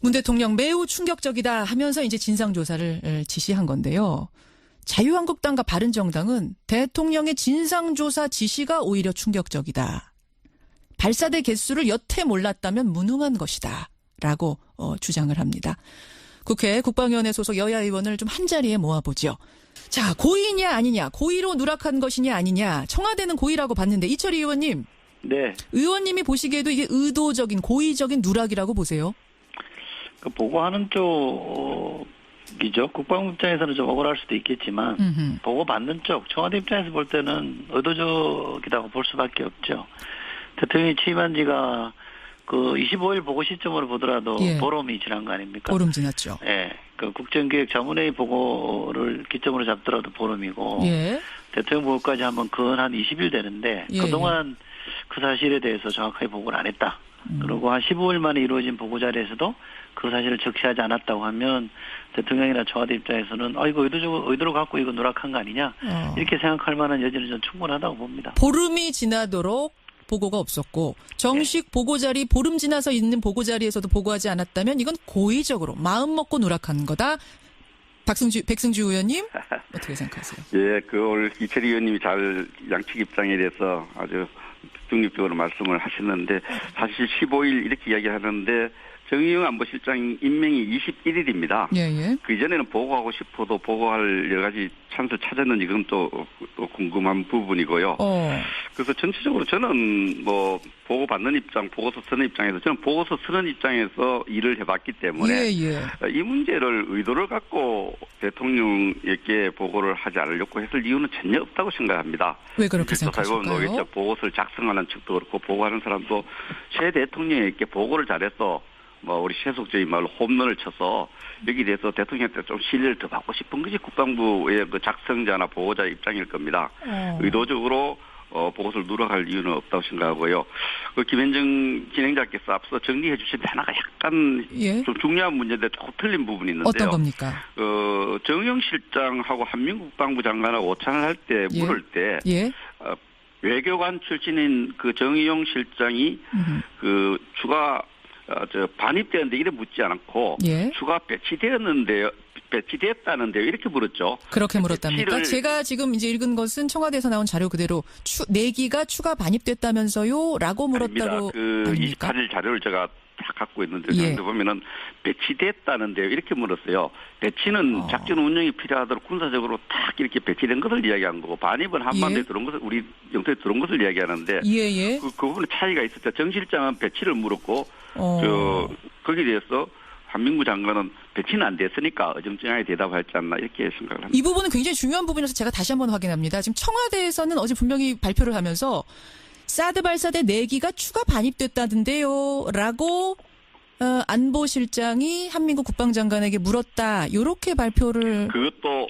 문 대통령 매우 충격적이다 하면서 이제 진상조사를 지시한 건데요. 자유한국당과 바른정당은 대통령의 진상조사 지시가 오히려 충격적이다. 발사대 개수를 여태 몰랐다면 무능한 것이다. 라고 주장을 합니다. 국회 국방위원회 소속 여야 의원을 좀 한자리에 모아보죠. 자, 고의냐 아니냐, 고의로 누락한 것이냐 아니냐, 청와대는 고의라고 봤는데 이철희 의원님. 네. 의원님이 보시기에도 이게 의도적인, 고의적인 누락이라고 보세요? 그 보고하는 쪽이죠. 국방부 입장에서는 좀 억울할 수도 있겠지만 보고받는 쪽, 청와대 입장에서 볼 때는 의도적이라고 볼 수밖에 없죠. 대통령이 취임한 지가 그 25일 보고 시점으로 보더라도 예. 보름이 지난 거 아닙니까? 보름 지났죠. 예. 그 국정기획 자문회의 보고를 기점으로 잡더라도 보름이고 예. 대통령 보고까지 하면 근 한 20일 되는데 예. 그동안 그 사실에 대해서 정확하게 보고를 안 했다. 그리고 한 15일 만에 이루어진 보고 자리에서도 그 사실을 적시하지 않았다고 하면 대통령이나 청와대 입장에서는 이거 의도로 갖고 이거 누락한 거 아니냐 이렇게 생각할 만한 여지는 전 충분하다고 봅니다. 보름이 지나도록 보고가 없었고 정식 보고 자리 보름 지나서 있는 보고 자리에서도 보고하지 않았다면 이건 고의적으로 마음 먹고 누락한 거다. 백승주 의원님 어떻게 생각하세요? 예, 오늘 이철희 의원님이 잘 양측 입장에 대해서 아주 중립적으로 말씀을 하셨는데 사실 15일 이렇게 이야기하는데 정의용 안보실장 임명이 21일입니다. 예, 예. 그 이전에는 보고하고 싶어도 보고할 여러 가지 찬스를 찾았는지 그건 또 궁금한 부분이고요. 그래서 전체적으로 저는 뭐 보고 받는 입장, 보고서 쓰는 입장에서 저는 보고서 쓰는 입장에서 일을 해봤기 때문에 이 문제를 의도를 갖고 대통령에게 보고를 하지 않으려고 했을 이유는 전혀 없다고 생각합니다. 왜 그렇게 생각하실까요? 보고서를 작성하는 측도 그렇고 보고하는 사람도 최 대통령에게 보고를 잘해서 뭐 우리 세속적인 말로 홈런을 쳐서 여기에 대해서 대통령한테 좀 신뢰를 더 받고 싶은 것이 국방부의 그 작성자나 보고자 입장일 겁니다. 의도적으로 보고서를 누락할 이유는 없다고 생각하고요. 그 김현정 진행자께서 앞서 정리해 주신 하나가 약간 좀 중요한 문제인데 조금 틀린 부분이 있는데요. 어떤 겁니까? 정영 실장하고 한민국 국방부 장관하고 오찬을 할 때 물을 때 외교관 출신인 그 정의용 실장이 그 추가 반입되었는데 이래 묻지 않고 추가 배치됐다는데요. 이렇게 물었죠. 그렇게 물었답니까? 제가 지금 이제 읽은 것은 청와대에서 나온 자료 그대로 4기가 추가 반입됐다면서요? 라고 물었다고 아닙니까? 28일 자료를 제가 다 갖고 있는데 보면은 배치됐다는데요. 이렇게 물었어요. 배치는 작전 운영이 필요하도록 군사적으로 딱 이렇게 배치된 것을 이야기한 거고 반입은 한반도에 들어온 것을 우리 영토에 들어온 것을 이야기하는데 그 부분에 차이가 있었죠. 정 실장은 배치를 물었고 거기에 대해서 한민구 장관은 배치는 안 됐으니까 어정쩡하게 대답하지 않나 이렇게 생각을 합니다. 이 부분은 굉장히 중요한 부분이라서 제가 다시 한번 확인합니다. 지금 청와대에서는 어제 분명히 발표를 하면서 사드 발사대 4기가 추가 반입됐다던데요 라고 안보실장이 한민국 국방장관에게 물었다. 이렇게 발표를. 그것도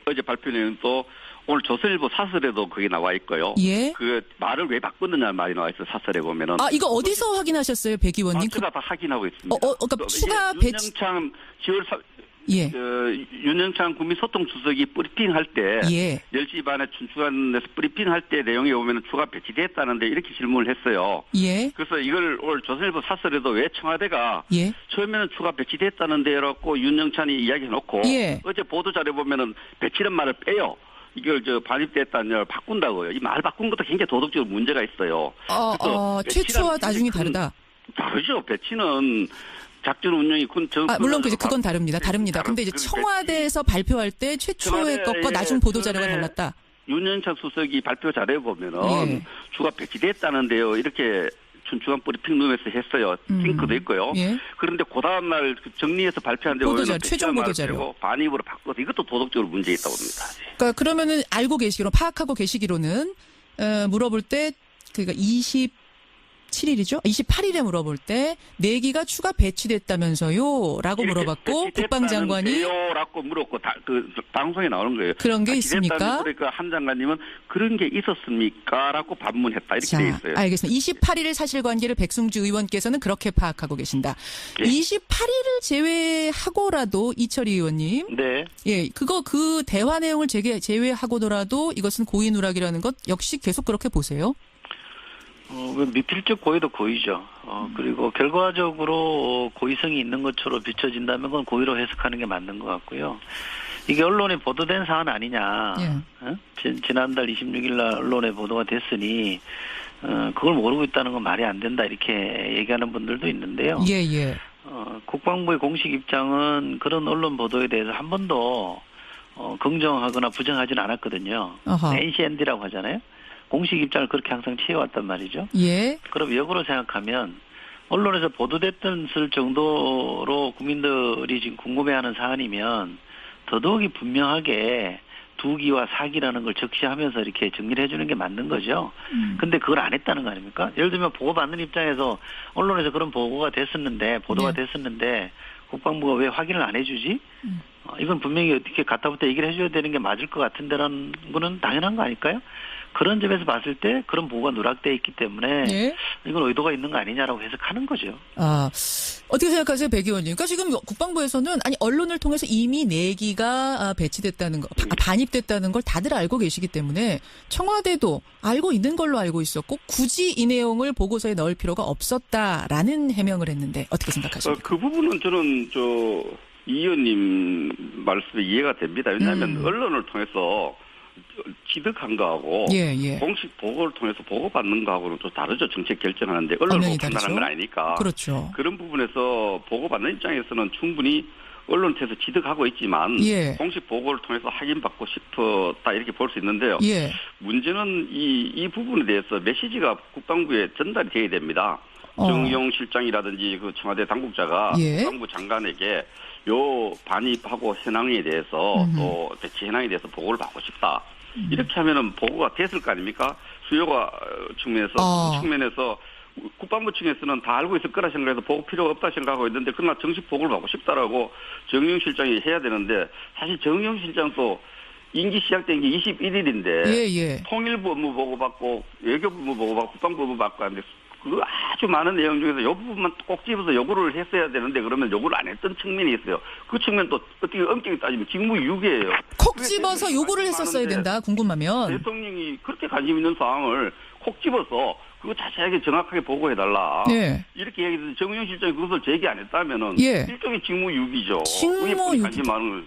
어제 발표 내용은 또 오늘 조선일보 사설에도 그게 나와 있고요. 그 말을 왜 바꿨느냐는 말이 나와 있어요. 사설에 보면은. 이거 어디서 확인하셨어요, 백 의원님? 제가 다 확인하고 있습니다. 그러니까 추가 배치. 윤영찬 국민소통수석이 브리핑할 때 10시 반에 춘추관에서 브리핑할 때 내용에 보면 추가 배치됐다는데 이렇게 질문을 했어요. 그래서 이걸 오늘 조선일보 사설에도 왜 청와대가 처음에는 추가 배치됐다는데라고 윤영찬이 이야기해놓고 어제 보도자료 보면은 배치는 말을 빼요. 이걸 반입됐다는 걸 바꾼다고요. 이 말 바꾼 것도 굉장히 도덕적으로 문제가 있어요. 최초와 나중이 다르다. 다르죠. 배치는 작전 운영이 물론 그건 다릅니다. 근데 이제 청와대에서 발표할 때 최초의 것과 나중 보도 자료가 달랐다. 윤영찬 수석이 발표 자료에 보면은 추가 배치됐다는데요. 이렇게 춘추관 브리핑룸에서 했어요. 링크도 있고요. 그런데 그 다음 날 정리해서 발표한 데 보면 최종 보도 자료 반입으로 바꿔서 이것도 도덕적으로 문제 있다고 봅니다. 그러니까 그러면은 파악하고 계시기로는 물어볼 때 그러니까 27일이죠? 28일에 물어볼 때 4기가 추가 배치됐다면서요? 라고 물어봤고 국방장관이 라고 물었고 그 방송에 나오는 거예요. 그런 게 있습니까? 그러니까 한 장관님은 그런 게 있었습니까? 라고 반문했다. 이렇게 돼 있어요. 알겠습니다. 28일의 사실관계를 백승주 의원께서는 그렇게 파악하고 계신다. 28일을 제외하고라도 이철희 의원님. 그 대화 내용을 제외하고더라도 이것은 고의 누락이라는 것 역시 계속 그렇게 보세요? 미필적 고의도 고의죠. 그리고 결과적으로 고의성이 있는 것처럼 비춰진다면 그건 고의로 해석하는 게 맞는 것 같고요. 이게 언론에 보도된 사안 아니냐. 예. 지난달 26일 날 언론에 보도가 됐으니 그걸 모르고 있다는 건 말이 안 된다 이렇게 얘기하는 분들도 있는데요. 예, 예. 국방부의 공식 입장은 그런 언론 보도에 대해서 한 번도 긍정하거나 부정하지는 않았거든요. NCND라고 하잖아요. 공식 입장을 그렇게 항상 취해왔단 말이죠. 예. 그럼 역으로 생각하면 언론에서 보도됐을 정도로 국민들이 지금 궁금해하는 사안이면 더더욱이 분명하게 두기와 사기라는 걸 적시하면서 이렇게 정리를 해주는 게 맞는 거죠. 근데 그걸 안 했다는 거 아닙니까? 예를 들면 보고받는 입장에서 언론에서 그런 보도가 됐었는데 국방부가 왜 확인을 안 해주지? 이건 분명히 어떻게 갖다부터 얘기를 해줘야 되는 게 맞을 것 같은데라는 거는 당연한 거 아닐까요? 그런 점에서 봤을 때 그런 보고가 누락돼 있기 때문에 예. 이건 의도가 있는 거 아니냐라고 해석하는 거죠. 어떻게 생각하세요, 백 의원님? 그러니까 지금 국방부에서는 언론을 통해서 이미 내기가 배치됐다는 거, 반입됐다는 걸 다들 알고 계시기 때문에 청와대도 알고 있는 걸로 알고 있었고 굳이 이 내용을 보고서에 넣을 필요가 없었다라는 해명을 했는데 어떻게 생각하십니까? 그 부분은 저는 이 의원님 말씀에 이해가 됩니다. 왜냐하면 언론을 통해서 취득한 거하고 공식 보고를 통해서 보고받는 거하고는 또 다르죠. 정책 결정하는데 언론을 판단하는 건 아니니까. 그렇죠. 그런 부분에서 보고받는 입장에서는 충분히 언론을 통해서 취득하고 있지만 공식 보고를 통해서 확인받고 싶었다 이렇게 볼 수 있는데요. 문제는 이 부분에 대해서 메시지가 국방부에 전달이 돼야 됩니다. 정용 실장이라든지 그 청와대 당국자가 국방부 장관에게 요 반입하고 현황에 대해서 또 배치 현황에 대해서 보고를 받고 싶다. 이렇게 하면은 보고가 됐을 거 아닙니까? 수요가 측면에서 국방부 측에서는 다 알고 있을 거라 생각해서 보고 필요가 없다 생각하고 있는데 그러나 정식 보고를 받고 싶다라고 정용 실장이 해야 되는데 사실 정용 실장도 임기 시작된 게 21일인데 통일부 업무 보고받고 외교부 업무 보고받고 국방부 업무 받고 하는데 그 아주 많은 내용 중에서 이 부분만 꼭 집어서 요구를 했어야 되는데 그러면 요구를 안 했던 측면이 있어요. 그 측면 또 어떻게 엄격히 따지면 직무유기예요. 콕 집어서 요구를 했었어야 된다. 궁금하면. 대통령이 그렇게 관심 있는 사항을 콕 집어서 그거 자세하게 정확하게 보고해달라. 이렇게 얘기해서 정의용 실장이 그것을 제기 안 했다면은 일종의 직무유기죠. 직무유기. 관심 많은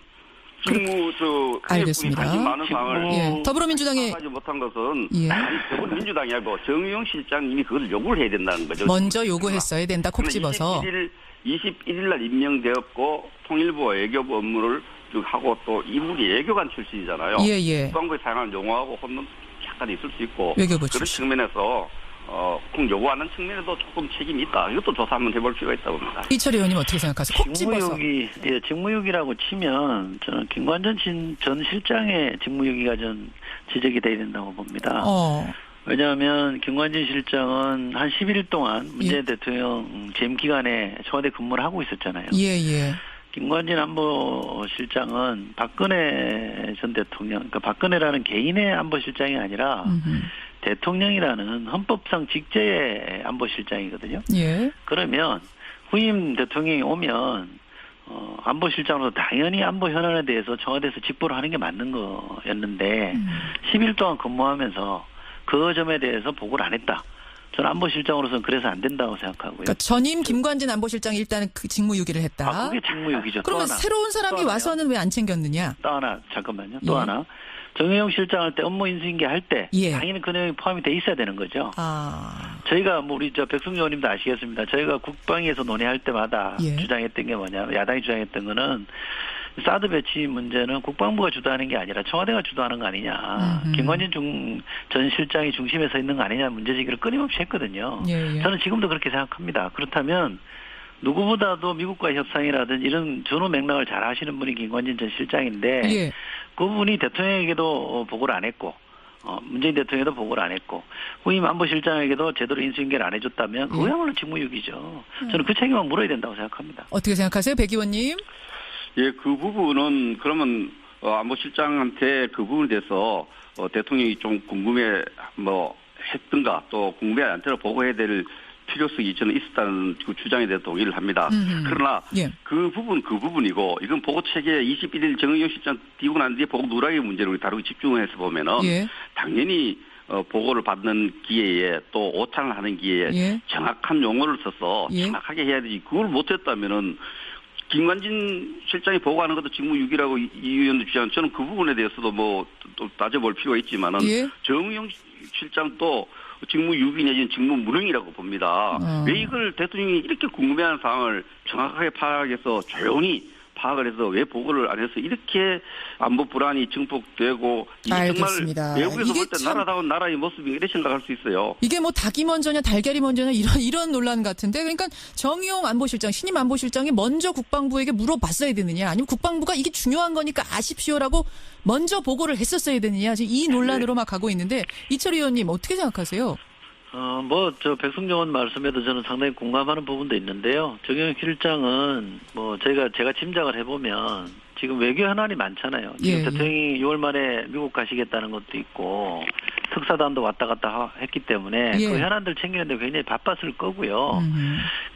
알겠습니다. 관심 많은 상황을 더불어민주당에 하지 못한 것은 더불어민주당이 아니고 정의용 실장님이 그걸 요구를 해야 된다는 거죠. 먼저 요구했어야 된다. 콕 집어서. 21일 날 임명되었고 통일부와 외교부 업무를 하고 또 이분이 외교관 출신이잖아요. 국방부에 사용하는 용어하고 혼돈 약간 있을 수 있고 외교부 그런 출신. 측면에서 꼭 요구하는 측면에도 조금 책임이 있다. 이것도 조사 한번 해볼 필요가 있다고 봅니다. 이철 의원님 어떻게 생각하세요? 콕 집어서. 직무유기라고 치면 저는 김관전 전 실장의 직무유기가 전 지적이 돼야 된다고 봅니다. 왜냐하면 김관진 실장은 한 11일 동안 문재인 대통령 재임 기간에 청와대 근무를 하고 있었잖아요. 김관진 안보실장은 박근혜 전 대통령, 그러니까 박근혜라는 개인의 안보실장이 아니라 대통령이라는 헌법상 직제의 안보실장이거든요. 그러면 후임 대통령이 오면 안보실장으로서 당연히 안보 현안에 대해서 청와대에서 직보를 하는 게 맞는 거였는데 10일 동안 근무하면서 그 점에 대해서 보고를 안 했다. 저는 안보실장으로서는 그래서 안 된다고 생각하고요. 그러니까 전임 김관진 안보실장이 일단은 그 직무유기를 했다. 그게 직무유기죠. 그러면 새로운 사람이 와서는 왜 안 챙겼느냐? 또 하나 잠깐만요. 또 하나. 정의용 실장 할 때 업무 인수인계 할 때 당연히 그 내용이 포함이 돼 있어야 되는 거죠. 저희가 우리 백승조 의원님도 아시겠습니다. 저희가 국방위에서 논의할 때마다 주장했던 게 뭐냐, 야당이 주장했던 거는 사드 배치 문제는 국방부가 주도하는 게 아니라 청와대가 주도하는 거 아니냐. 김관진 전 실장이 중심에 서 있는 거 아니냐 문제제기를 끊임없이 했거든요. 저는 지금도 그렇게 생각합니다. 그렇다면 누구보다도 미국과의 협상이라든지 이런 전후 맥락을 잘 아시는 분이 김관진 전 실장인데 그분이 대통령에게도 보고를 안 했고 문재인 대통령에도 보고를 안 했고 후임 안보실장에게도 제대로 인수인계를 안 해줬다면 그야말로 직무유기죠. 저는 그 책임은 물어야 된다고 생각합니다. 어떻게 생각하세요, 백 의원님? 그 부분은 그러면 안보실장한테 그 부분에 대해서 대통령이 좀 궁금해 했던가 또 궁금해 않도록 보고해야 될 필요성이 저는 있었다는 그 주장에 대해서 동의를 합니다. 그러나 그 부분이고 이건 보고 체계 21일 정의용 실장 띄고 난 뒤에 보고 누락의 문제를 우리 다루고 집중해서 보면은 당연히 보고를 받는 기회에 또 오찬을 하는 기회에 예. 정확한 용어를 써서 예. 정확하게 해야 되지. 그걸 못했다면은 김관진 실장이 보고하는 것도 직무유기라고 이 의원도 주장하는 저는 그 부분에 대해서도 뭐 또 따져볼 필요가 있지만은 예. 정의용 실장도 직무유기 내지는 직무무능이라고 봅니다. 왜 이걸 대통령이 이렇게 궁금해하는 상황을 정확하게 파악해서 조용히 파악을 해서 왜 보고를 안 해서 이렇게 안보 불안이 증폭되고 이게 알겠습니다. 정말 외국에서 이게 볼 때 참 나라다운 나라의 모습이 이렇게 생각할 수 있어요. 이게 뭐 닭이 먼저냐 달걀이 먼저냐 이런 논란 같은데 그러니까 정의용 안보실장 신임 안보실장이 먼저 국방부에게 물어봤어야 되느냐 아니면 국방부가 이게 중요한 거니까 아십시오라고 먼저 보고를 했었어야 되느냐 지금 이 논란으로 막 가고 있는데 이철 의원님 어떻게 생각하세요? 백승정 의원 말씀에도 저는 상당히 공감하는 부분도 있는데요. 정의용 실장은 제가 짐작을 해보면 지금 외교 현안이 많잖아요. 지금 대통령이 6월 말에 미국 가시겠다는 것도 있고 특사단도 왔다 갔다 했기 때문에 그 현안들 챙기는데 굉장히 바빴을 거고요.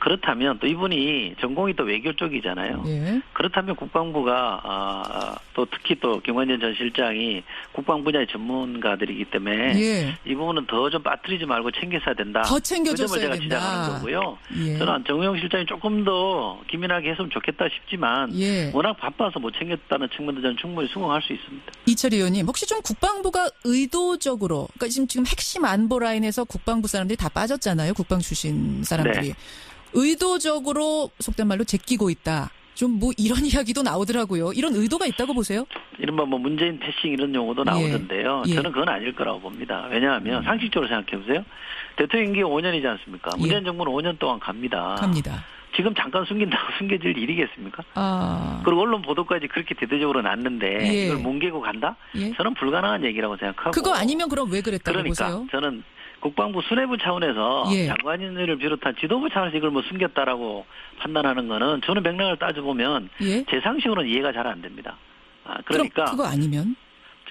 그렇다면 또 이분이 전공이 또 외교 쪽이잖아요. 그렇다면 국방부가 또 특히 또 김관진 전 실장이 국방 분야의 전문가들이기 때문에 이 부분은 더 좀 빠뜨리지 말고 챙겼어야 된다. 더 챙겨줬어야 그 점을 제가 지적하는 거고요. 예. 저는 정의용 실장이 조금 더 기민하게 했으면 좋겠다 싶지만 워낙 바빠서 못 챙겼다는 측면도 저는 충분히 수긍할 수 있습니다. 이철 의원님 혹시 좀 국방부가 의도적으로 그러니까 지금 핵심 안보 라인에서 국방부 사람들이 다 빠졌잖아요. 국방 출신 사람들이. 네. 의도적으로 속된 말로 제끼고 있다. 좀 뭐 이런 이야기도 나오더라고요. 이런 의도가 있다고 보세요? 이른바 문재인 패싱 이런 용어도 나오던데요. 저는 그건 아닐 거라고 봅니다. 왜냐하면 상식적으로 생각해 보세요. 대통령 임기가 5년이지 않습니까? 문재인 정부는 5년 동안 갑니다. 지금 잠깐 숨긴다고 숨겨질 일이겠습니까? 그리고 언론 보도까지 그렇게 대대적으로 났는데 이걸 뭉개고 간다? 저는 불가능한 얘기라고 생각하고. 그거 아니면 그럼 왜 그랬다고 보세요? 저는 국방부 수뇌부 차원에서 장관인을 비롯한 지도부 차원에서 이걸 뭐 숨겼다라고 판단하는 거는 저는 맥락을 따져보면 제 상식으로는 이해가 잘 안 됩니다. 그러니까 그거 아니면?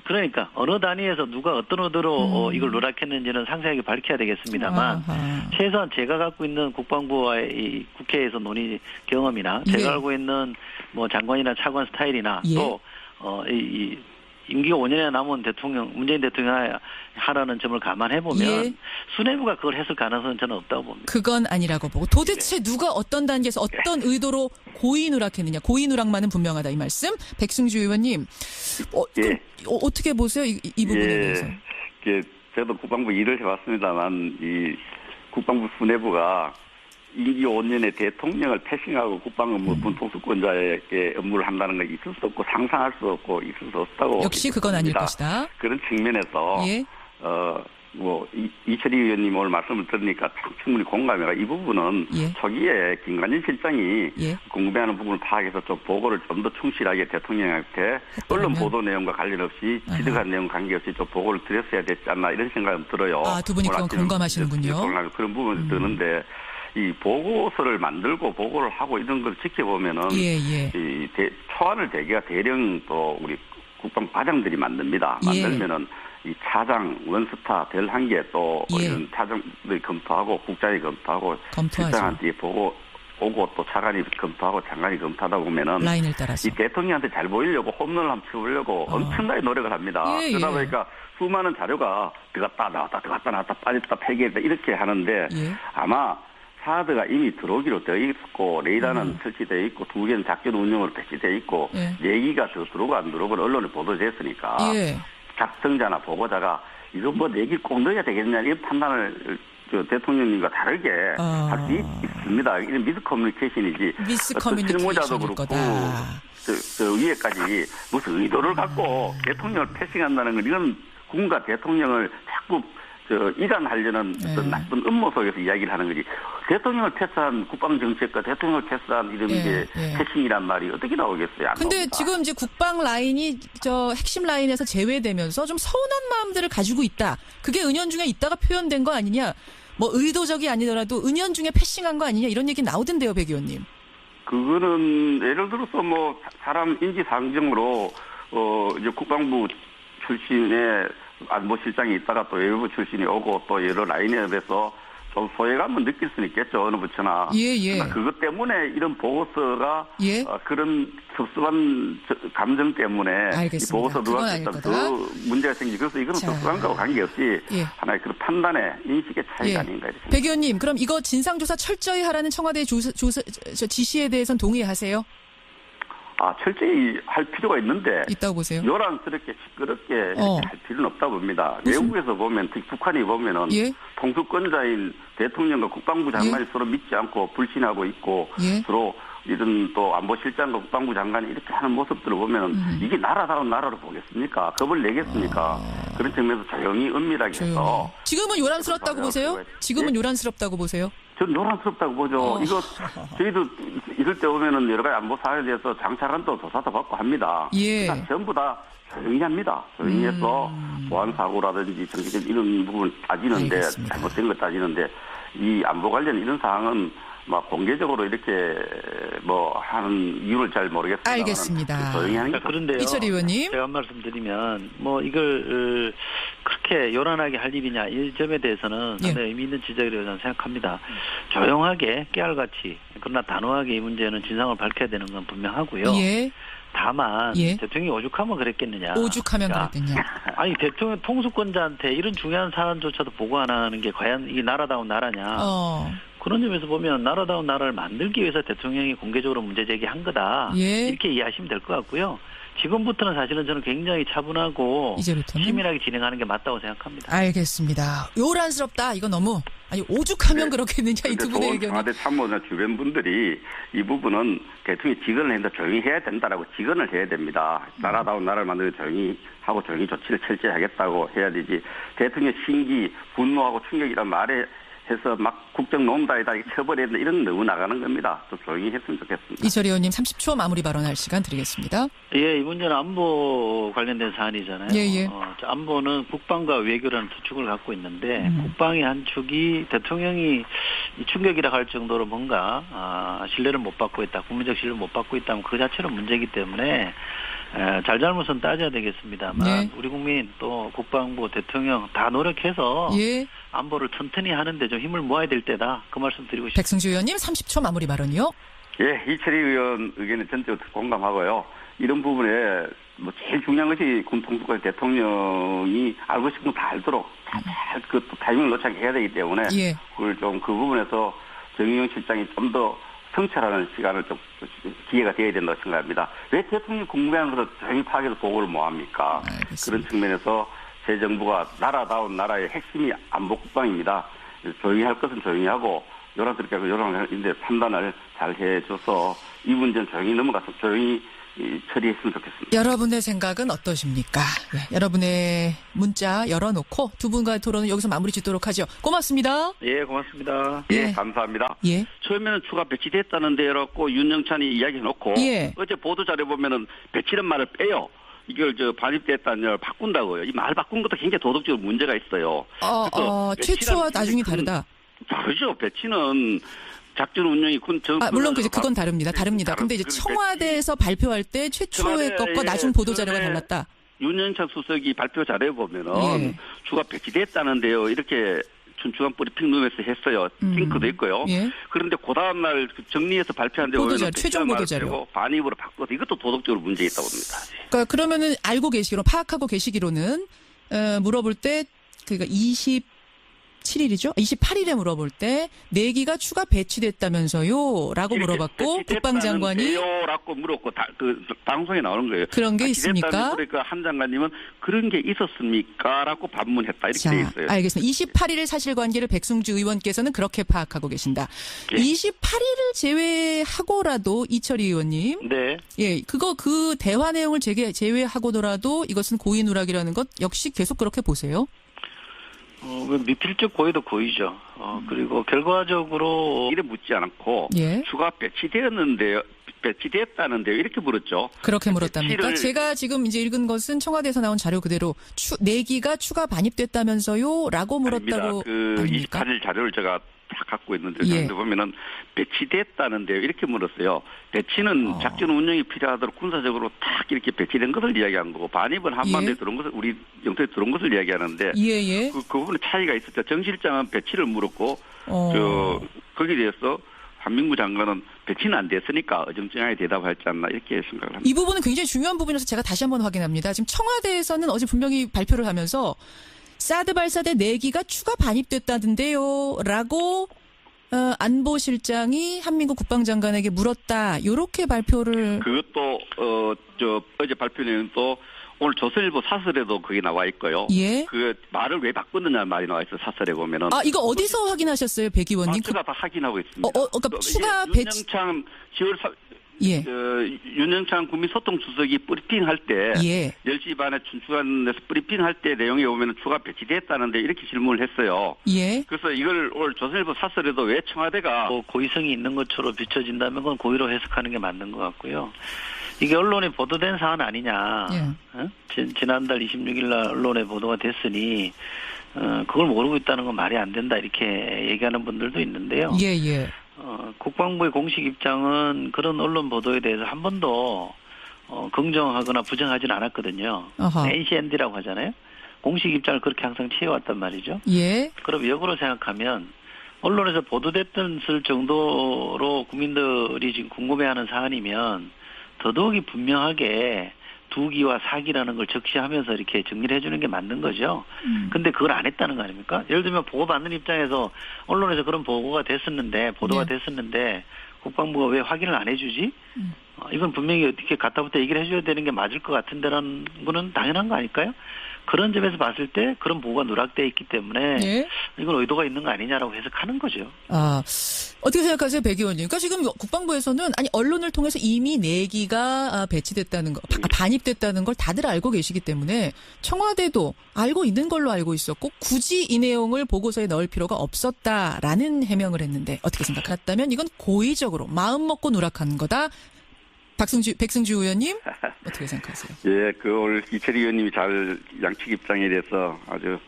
그러니까 어느 단위에서 누가 어떤 의도로 이걸 누락했는지는 상세하게 밝혀야 되겠습니다만 최소한 제가 갖고 있는 국방부와의 이 국회에서 논의 경험이나 제가 알고 있는 뭐 장관이나 차관 스타일이나 또 임기가 5년이나 남은 문재인 대통령 하라는 점을 감안해보면 수뇌부가 그걸 했을 가능성은 저는 없다고 봅니다. 그건 아니라고 보고 도대체 누가 어떤 단계에서 어떤 의도로 고의 누락했느냐. 고의 누락만은 분명하다 이 말씀. 백승주 의원님 어떻게 보세요? 이 부분에 대해서. 저도 국방부 일을 해봤습니다만 이 국방부 수뇌부가 임기 5년에 대통령을 패싱하고 국방 업무 군통수권자에게 업무를 한다는 건 있을 수 없고 상상할 수 없고 있을 수 없다고. 역시 그건 아닐 것이다. 그런 측면에서 이철희 의원님 오늘 말씀을 들으니까 충분히 공감해가 이 부분은 초기에 김관진 실장이 궁금해하는 부분을 파악해서 좀 보고를 좀 더 충실하게 대통령한테 언론 보도 내용과 관련 없이 지득한 내용 관계없이 좀 보고를 드렸어야 됐지 않나 이런 생각은 들어요. 두 분이 그건 공감하시는군요. 그런 부분이 드는데 이 보고서를 만들고 보고를 하고 이런 걸 지켜보면은 이 초안을 대개가 대령 또 우리 국방 과장들이 만듭니다. 만들면은 이 차장, 원스타, 별 한 개 또 이런 차장들이 검토하고 국장이 검토하고 실장한테 보고 오고 또 차관이 검토하고 장관이 검토하다 보면은 라인을 따라서 이 대통령한테 잘 보이려고 홈런을 한번 치우려고 엄청나게 노력을 합니다. 그러다 보니까 수많은 자료가 들어갔다 나왔다 들어갔다 나왔다 빠졌다 폐기했다 이렇게 하는데 아마 사드가 이미 들어오기로 되어 있고 레이더는 설치되어 있고 2개는 작전 운영으로 배치되어 있고 4기가 더 들어오고 안 들어오고 언론에 보도됐으니까 작성자나 보고자가 이거 뭐 4기 꼭 넣어야 되겠냐 이런 판단을 대통령님과 다르게 할 수 있습니다. 이런 미스커뮤니케이션이지. 실무자도 그렇고 저 위에까지 무슨 의도를 갖고 대통령을 패싱한다는 건 이건 국가 대통령을 자꾸 이간하려는 어떤 나쁜 음모 속에서 이야기를 하는 거지. 대통령을 패스한 국방정책과 대통령을 패스한 이런 게 패싱이란 말이 어떻게 나오겠어요? 근데 지금 이제 국방 라인이 핵심 라인에서 제외되면서 좀 서운한 마음들을 가지고 있다. 그게 은연중에 있다가 표현된 거 아니냐. 뭐 의도적이 아니더라도 은연중에 패싱한 거 아니냐 이런 얘기 나오던데요, 백 의원님. 그거는 예를 들어서 뭐 사람 인지상정으로 이제 국방부 출신의 안보실장이 있다가 또 외교부 출신이 오고 또 여러 라인에 대해서 좀 소외감은 느낄 수는 있겠죠. 어느 부처나. 예. 그것 때문에 이런 보고서가 예. 그런 섭섭한 감정 때문에 이 보고서 누락했던 그 문제가 생기고 그래서 이거는 섭섭한 거하고 관계없이 하나의 그 판단의 인식의 차이가 아닌가 이렇게. 백 의원님, 그럼 이거 진상조사 철저히 하라는 청와대 지시에 대해서는 동의하세요? 철저히 할 필요가 있는데 있다고 보세요? 요란스럽게 시끄럽게 이렇게 할 필요는 없다고 봅니다. 외국에서 보면 특히 북한이 보면은 통수권자인 대통령과 국방부 장관이 서로 믿지 않고 불신하고 있고 서로 이런 또 안보실장과 국방부 장관이 이렇게 하는 모습들을 보면은 이게 나라다운 나라로 보겠습니까? 겁을 내겠습니까? 그런 측면에서 조용히 은밀하게 해서 지금은 요란스럽다고 보세요? 지금은 요란스럽다고 보세요? 저는 요란스럽다고 보죠. 이거 저희도 이럴 때 오면은 여러 가지 안보 사안에 대해서 장차관도 조사도 받고 합니다. 전부 다 조용히 합니다. 조용히 해서 보안 사고라든지 정치적 이런 부분 따지는데 잘못된 거 따지는데 이 안보 관련 이런 사항은 막 공개적으로 이렇게 뭐 하는 이유를 잘 모르겠습니다. 알겠습니다. 조용히 하는 게 그런데요. 이철희 의원님, 제가 한 말씀 드리면 뭐 이걸 그렇게 요란하게 할 일이냐 이 점에 대해서는 상당히 의미 있는 지적이라고 저는 생각합니다. 조용하게 깨알같이 그러나 단호하게 이 문제는 진상을 밝혀야 되는 건 분명하고요. 다만 대통령이 오죽하면 그랬겠느냐. 그랬겠냐. 아니 대통령 통수권자한테 이런 중요한 사안조차도 보고 안 하는 게 과연 이게 나라다운 나라냐. 그런 점에서 보면 나라다운 나라를 만들기 위해서 대통령이 공개적으로 문제 제기한 거다. 이렇게 이해하시면 될 것 같고요. 지금부터는 사실은 저는 굉장히 차분하고 치밀하게 진행하는 게 맞다고 생각합니다. 알겠습니다. 요란스럽다. 이거 너무 오죽하면 그렇겠느냐 이 두 분의 의견이. 청와대 참모나 주변 분들이 이 부분은 대통령이 직언을 했는데 조용히 해야 된다라고 직언을 해야 됩니다. 나라다운 나라를 만들고 조용히 하고 조용히 조치를 철저히 하겠다고 해야 되지. 대통령 신기 분노하고 충격이란 말에 해서 막 국정농단이다 처벌해야 된다 이런 너무 나가는 겁니다. 좀 조용히 했으면 좋겠습니다. 이철희 의원님 30초 마무리 발언할 시간 드리겠습니다. 이 문제는 안보 관련된 사안이잖아요. 안보는 국방과 외교라는 두 축을 갖고 있는데 국방의 한 축이 대통령이 충격이라 할 정도로 뭔가 신뢰를 못 받고 있다. 국민적 신뢰를 못 받고 있다면 그 자체로 문제이기 때문에 잘잘못은 따져야 되겠습니다만 우리 국민 또 국방부 대통령 다 노력해서 안보를 튼튼히 하는데 좀 힘을 모아야 될 때다. 그 말씀 드리고 싶습니다. 백승주 의원님 30초 마무리 발언이요. 이철희 의원 의견에 전적으로 공감하고요. 이런 부분에 뭐 제일 중요한 것이 군 통수권 대통령이 알고 싶은 거 다 알도록 그 타이밍을 놓치게 해야 되기 때문에 그걸 좀 그 부분에서 정의용 실장이 좀 더 성찰하는 시간을 좀 기회가 되어야 된다고 생각합니다. 왜 대통령이 궁금해하는 것을 조용히 파악해서 보고를 못 합니까? 그런 측면에서 새 정부가 나라다운 나라의 핵심이 안보 국방입니다. 조용히 할 것은 조용히 하고 요란스럽게 하고 요란한데 판단을 잘 해줘서 이 문제는 조용히 넘어가서 조용히 처리했으면 좋겠습니다. 여러분의 생각은 어떠십니까? 여러분의 문자 열어놓고 두 분과의 토론은 여기서 마무리 짓도록 하죠. 고맙습니다. 고맙습니다. 감사합니다. 처음에는 추가 배치됐다는데 이렇고 윤영찬이 이야기해놓고 어제 보도자료 보면은 배치란 말을 빼요. 이걸 반입됐다는 걸 바꾼다고요. 이 말 바꾼 것도 굉장히 도덕적으로 문제가 있어요. 최초와 나중이 다르다. 다르죠. 배치는 작전 운영이 물론 그건 다릅니다. 근데 이제 청와대에서 발표할 때 최초의 것과 나중 보도 자료가 달랐다. 윤영찬 수석이 발표 자료에 보면은 추가 배치됐다는데요. 이렇게 춘추관 브리핑룸에서 했어요. 링크도 있고요. 그런데 그 다음 날 정리해서 발표한 데 최종 보도 자료 반입으로 바꿔서 이것도 도덕적으로 문제 있다고 봅니다. 그러니까 그러면은 파악하고 계시기로는 물어볼 때 그러니까 27일이죠? 28일에 물어볼 때 4기가 추가 배치됐다면서요? 라고 물어봤고 국방장관이 라고 물었고 그 방송에 나오는 거예요. 그런 게 있습니까? 그러니까 한 장관님은 그런 게 있었습니까? 라고 반문했다. 이렇게 돼 있어요. 알겠습니다. 28일 사실관계를 백승주 의원께서는 그렇게 파악하고 계신다. 28일을 제외하고라도 이철희 의원님. 그 대화 내용을 제외하고더라도 이것은 고의 누락이라는 것 역시 계속 그렇게 보세요? 미필적 고의도 고의죠. 그리고 결과적으로 이래 묻지 않고 추가 배치됐다는데요. 이렇게 물었죠. 그렇게 물었답니까? 제가 지금 이제 읽은 것은 청와대에서 나온 자료 그대로 4기가 추가 반입됐다면서요? 라고 물었다고 아닙니다. 28일 자료를 제가 딱 갖고 있는데 예. 보면은 배치됐다는데요. 이렇게 물었어요. 배치는 작전 운영이 필요하도록 군사적으로 딱 이렇게 배치된 것을 이야기한 거고 반입은 한반도에 예. 들어온 것을 우리 영토에 들어온 것을 이야기하는데 예예. 그 부분에 차이가 있었죠. 정 실장은 배치를 물었고 거기에 대해서 한민구 장관은 배치는 안 됐으니까 어정쩡하게 대답하지 않나 이렇게 생각을 합니다. 이 부분은 굉장히 중요한 부분이라서 제가 다시 한번 확인합니다. 지금 청와대에서는 어제 분명히 발표를 하면서 사드 발사대 4기가 추가 반입됐다던데요 라고 안보실장이 한민구 국방장관에게 물었다. 이렇게 발표를. 그것도 어제 발표 내용은 또 오늘 조선일보 사설에도 그게 나와 있고요. 예. 그 말을 왜 바꾸느냐 말이 나와 있어요. 사설에 보면은. 아 이거 어디서 확인하셨어요, 백 의원님? 제가 다 확인하고 있습니다. 그러니까 추가 배치. 윤영찬 10월 4. 예. 윤영찬 국민소통수석이 브리핑할 때 예. 10시 반에 춘추관에서 브리핑할 때 내용에 보면 추가 배치됐다는데 이렇게 질문을 했어요. 예. 그래서 이걸 오늘 조선일보 사설에도 왜 청와대가 고의성이 있는 것처럼 비춰진다면 그건 고의로 해석하는 게 맞는 것 같고요. 이게 언론에 보도된 사안 아니냐. 예. 지난달 26일 날 언론에 보도가 됐으니 그걸 모르고 있다는 건 말이 안 된다 이렇게 얘기하는 분들도 있는데요. 예. 국방부의 공식 입장은 그런 언론 보도에 대해서 한 번도 긍정하거나 부정하지는 않았거든요. NCND라고 하잖아요. 공식 입장을 그렇게 항상 취해왔단 말이죠. 예. 그럼 역으로 생각하면 언론에서 보도됐던 정도로 국민들이 지금 궁금해하는 사안이면 더더욱이 분명하게 2기와 4기라는 걸 적시하면서 이렇게 정리를 해주는 게 맞는 거죠. 근데 그걸 안 했다는 거 아닙니까? 예를 들면 보고받는 입장에서 언론에서 그런 보도가 됐었는데 국방부가 왜 확인을 안 해주지? 이건 분명히 어떻게 갖다부터 얘기를 해줘야 되는 게 맞을 것 같은데라는 거는 당연한 거 아닐까요? 그런 점에서 봤을 때 그런 보고가 누락되어 있기 때문에 예? 이건 의도가 있는 거 아니냐라고 해석하는 거죠. 어떻게 생각하세요, 백 의원님? 그러니까 지금 국방부에서는 언론을 통해서 이미 4기가 배치됐다는 거, 반입됐다는 걸 다들 알고 계시기 때문에 청와대도 알고 있는 걸로 알고 있었고 굳이 이 내용을 보고서에 넣을 필요가 없었다라는 해명을 했는데 어떻게 생각했다면 이건 고의적으로 마음 먹고 누락한 거다. 백승주 의원님 어떻게 생각하세요? 예, 오늘 이철희 의원님이 잘 양측 입장에 대해서 아주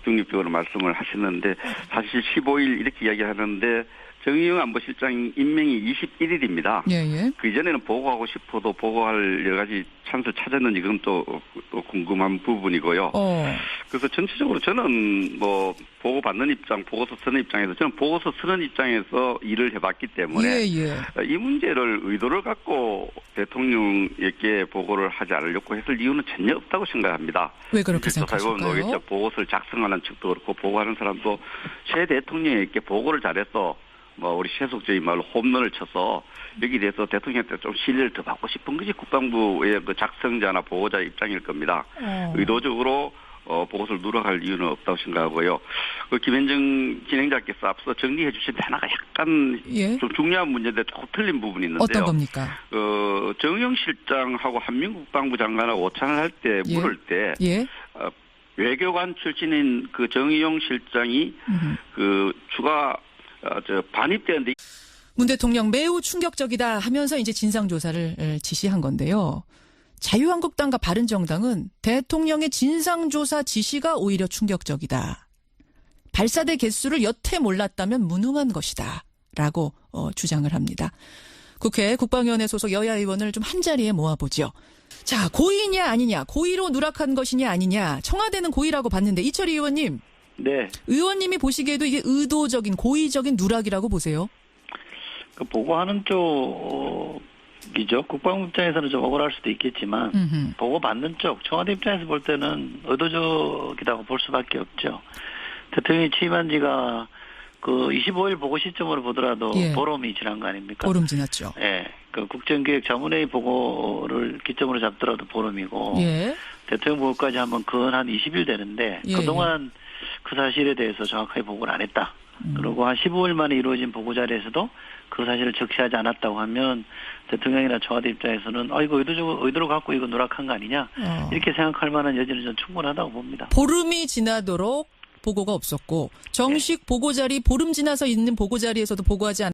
중립적으로 말씀을 하셨는데 사실 15일 이렇게 이야기하는데 정의용 안보실장 임명이 21일입니다. 예. 그 이전에는 보고하고 싶어도 보고할 여러 가지 찬스를 찾았는지 그건 또 궁금한 부분이고요. 그래서 전체적으로 저는 보고 받는 입장, 보고서 쓰는 입장에서 저는 보고서 쓰는 입장에서 일을 해봤기 때문에 이 문제를 의도를 갖고 대통령에게 보고를 하지 않으려고 했을 이유는 전혀 없다고 생각합니다. 왜 그렇게 생각하실까요? 보고서를 작성하는 측도 그렇고 보고하는 사람도 최 대통령에게 보고를 잘해서 우리 세속적인 말로 홈런을 쳐서 여기에 대해서 대통령한테 좀 신뢰를 더 받고 싶은 것이 국방부의 그 작성자나 보고자의 입장일 겁니다. 의도적으로 보고서를 누락할 이유는 없다고 생각하고요. 김현정 진행자께서 앞서 정리해 주신 하나가 약간 좀 중요한 문제인데 조금 틀린 부분이 있는데요. 어떤 겁니까? 정영 실장하고 한민구 국방부 장관하고 오찬을 할 때 물을 때 외교관 출신인 그 정의용 실장이 추가 반입되는데 문 대통령 매우 충격적이다 하면서 이제 진상조사를 지시한 건데요. 자유한국당과 바른정당은 대통령의 진상조사 지시가 오히려 충격적이다. 발사대 개수를 여태 몰랐다면 무능한 것이다. 라고 주장을 합니다. 국회 국방위원회 소속 여야 의원을 좀 한자리에 모아보죠. 자, 고의냐 아니냐, 고의로 누락한 것이냐 아니냐, 청와대는 고의라고 봤는데 이철희 의원님. 네. 의원님이 보시기에도 이게 의도적인 고의적인 누락이라고 보세요? 그 보고하는 쪽이죠. 국방부 입장에서는 좀 억울할 수도 있겠지만 보고받는 쪽 청와대 입장에서 볼 때는 의도적이라고 볼 수밖에 없죠. 대통령이 취임한 지가 그 25일 보고 시점으로 보더라도 보름이 지난 거 아닙니까? 보름 지났죠. 예. 그 국정기획자문회의 보고를 기점으로 잡더라도 보름이고 대통령 보고까지 하면 한 20일 되는데 그동안 그 사실에 대해서 정확하게 보고를 안 했다. 그리고 한 15일 만에 이루어진 보고 자리에서도 그 사실을 적시하지 않았다고 하면 대통령이나 청와대 입장에서는 이거 의도로 갖고 이거 누락한 거 아니냐 이렇게 생각할 만한 여지는 전 충분하다고 봅니다. 보름이 지나도록 보고가 없었고 정식 보고 자리 보름 지나서 있는 보고 자리에서도 보고하지 않았다.